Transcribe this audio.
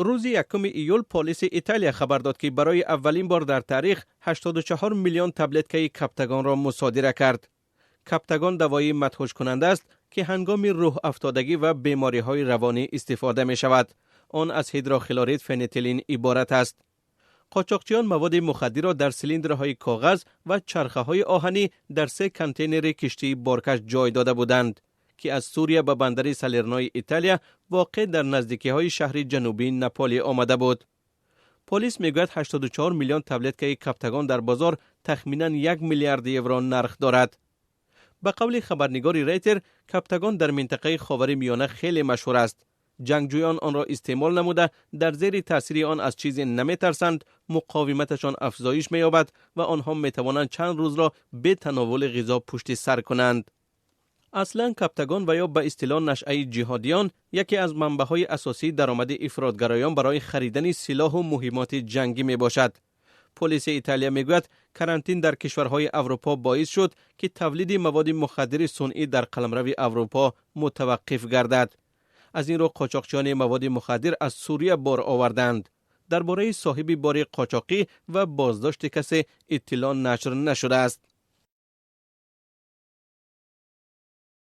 روز 1 ایول پلیس ایتالیا خبر داد که برای اولین بار در تاریخ 84 میلیون تبلت کپتاگون را مصادره کرد. کپتاگون دوایی مدهوش کننده است که هنگام روح افتادگی و بیماری های روانی استفاده می شود. آن از هیدروکلورید فنیتیلین عبارت است. قاچاقچیان مواد مخدر را در سیلندرهای کاغذ و چرخه های آهنی در 3 کانتینر کشتی بارکش جای داده بودند که از سوریه به بندر سالرنای ایتالیا واقع در نزدیکی های شهر جنوبی ناپولی آمده بود. پلیس میگوید 84 میلیون تبلت کپتاگون در بازار تخمینا 1 میلیارد یورو نرخ دارد. به قول خبرنگار ریتر، کپتاگون در منطقه خاور میانه خیلی مشهور است. جنگجویان آن را استعمال نموده در زیر تاثیر آن از چیزی نمیترسند، مقاومتشان افزایش می‌یابد و آنها میتوانند چند روز را به تناول غذا پشت سر کنند. اصلا کپتاگون و یا به اصطلاح نشأه جهادیان یکی از منبع‌های اساسی درآمد افراطگرایان برای خریدن سلاح و مهمات جنگی میباشد. پلیس ایتالیا میگوید کرانتین در کشورهای اروپا باعث شد که تولید مواد مخدر صنعی در قلمرو اروپا متوقف گردد. از این رو قاچاقچیان مواد مخدر از سوریه بار آوردند. درباره صاحب بار قاچاقی و بازداشت کسی اطلاع نشر نشده است.